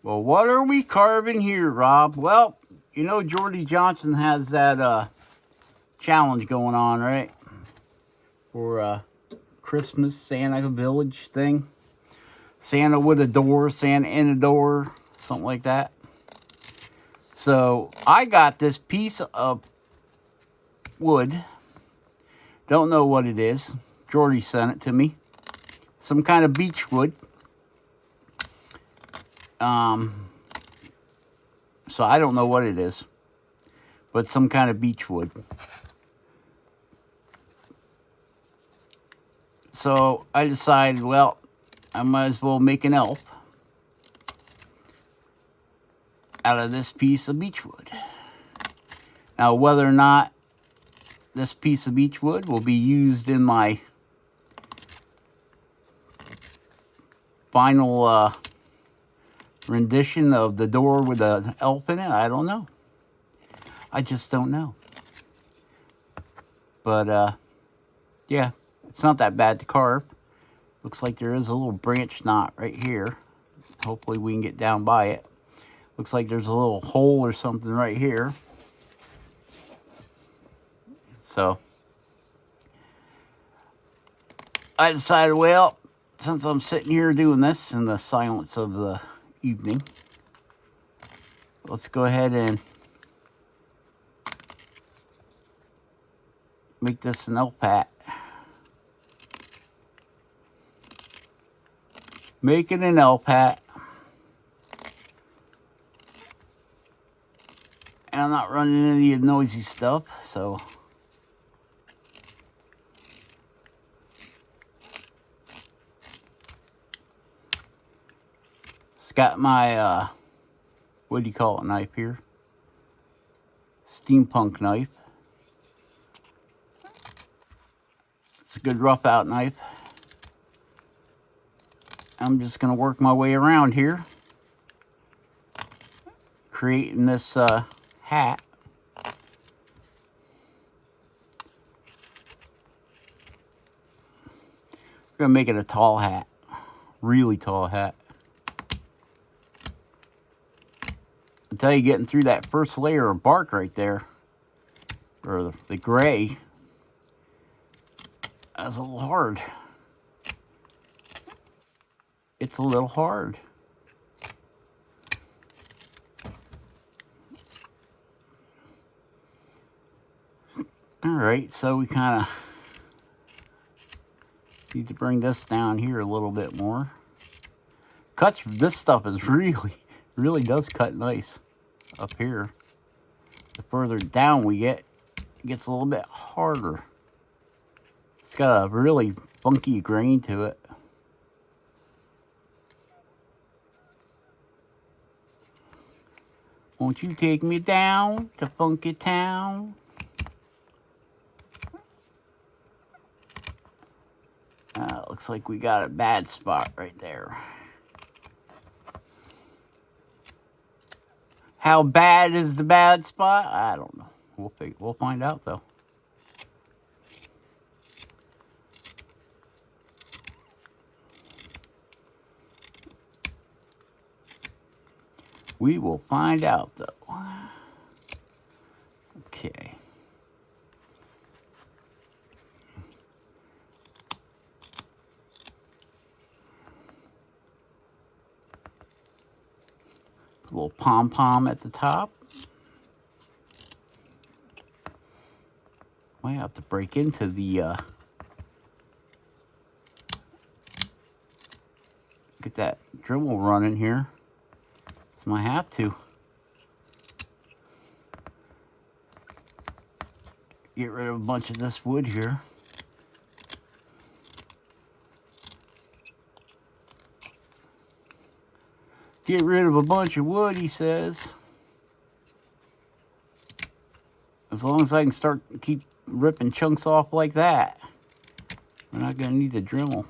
Well, what are we carving here, Rob? Well, you know Jordy Johnson has that challenge going on, right? For Christmas Santa Village thing. Santa with a door, Santa in a door, something like that. So I got this piece of wood. Don't know what it is. Jordy sent it to me. Some kind of beech wood. So I don't know what it is, but some kind of beech wood. So I decided, well, I might as well make an elf out of this piece of beech wood. Now, whether or not this piece of beech wood will be used in my final rendition of the door with an elf in it, I don't know. I just don't know. But, yeah, it's not that bad to carve. Looks like there is a little branch knot right here. Hopefully we can get down by it. Looks like there's a little hole or something right here. So I decided, well, since I'm sitting here doing this in the silence of the evening, let's go ahead and make this an elf hat. Make it an elf hat. And I'm not running any of the noisy stuff, so it's got my what do you call it, knife here? Steampunk knife. It's a good rough out knife. I'm just gonna work my way around here, creating this hat. We're gonna make it a tall hat, really tall hat. I tell you, getting through that first layer of bark right there, or the gray, that's a little hard. It's a little hard. All right, so we kind of need to bring this down here a little bit more. Cuts, this stuff is really does cut nice up here. The further down we get, it gets a little bit harder. It's got a really funky grain to it. Won't you take me down to Funky Town? Looks like we got a bad spot right there. How bad is the bad spot? I don't know. We'll find out though. We will find out though. Okay. A little pom-pom at the top. Might have to break into the get that Dremel running here. So I have to get rid of a bunch of this wood here. Get rid of a bunch of wood, he says. As long as I can keep ripping chunks off like that, we're not going to need a Dremel.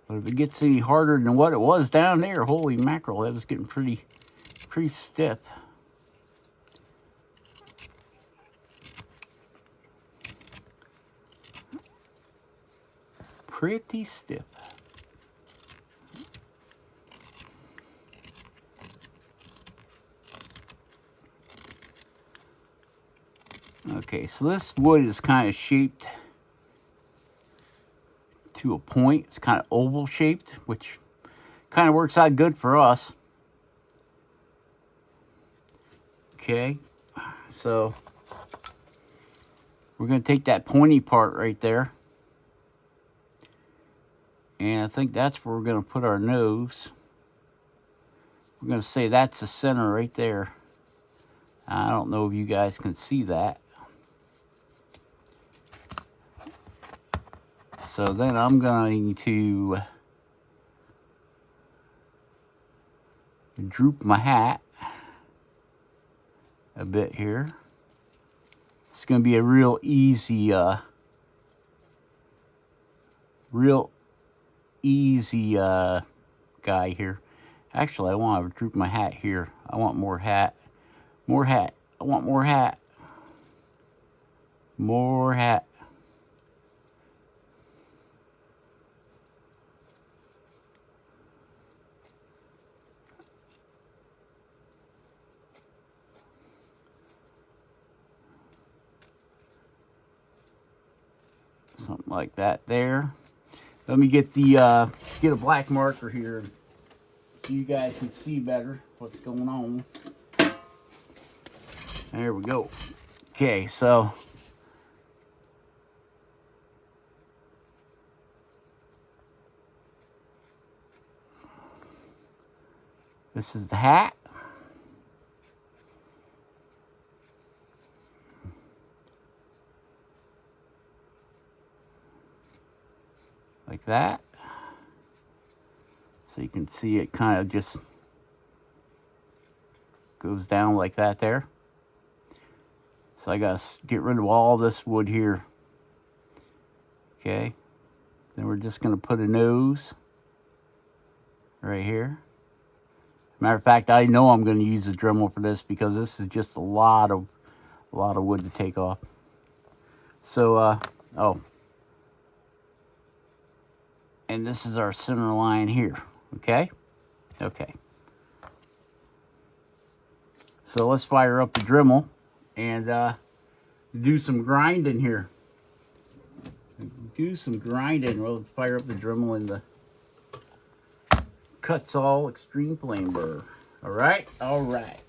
But if it gets any harder than what it was down there, holy mackerel, that was getting pretty stiff. pretty stiff. Okay, so this wood is kind of shaped to a point. It's kind of oval shaped, which kind of works out good for us. Okay, so we're going to take that pointy part right there. And I think that's where we're going to put our nose. We're going to say that's the center right there. I don't know if you guys can see that. So then I'm going to droop my hat a bit here. It's going to be a real easy guy here. Actually, I want to droop my hat here. I want more hat. More hat. I want more hat. More hat. Something like that there. Let me get the get a black marker here so you guys can see better what's going on. There we go. Okay, so this is the hat. Like that. So you can see it kind of just goes down like that there. So I gotta get rid of all this wood here. Okay. Then we're just gonna put a nose right here. Matter of fact, I know I'm gonna use a Dremel for this because this is just a lot of wood to take off. So oh. And this is our center line here. Okay? Okay. So let's fire up the Dremel and do some grinding here. Do some grinding. We'll fire up the Dremel in the Kutzall Extreme Flame Burr. All right? All right.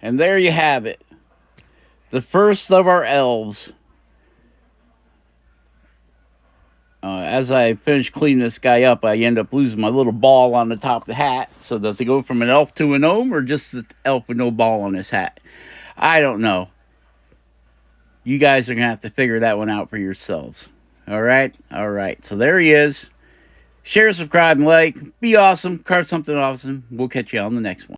And there you have it. The first of our elves. As I finish cleaning this guy up, I end up losing my little ball on the top of the hat. So does it go from an elf to a gnome, or just the elf with no ball on his hat? I don't know. You guys are going to have to figure that one out for yourselves. All right? All right. So there he is. Share, subscribe, and like. Be awesome. Carve something awesome. We'll catch you on the next one.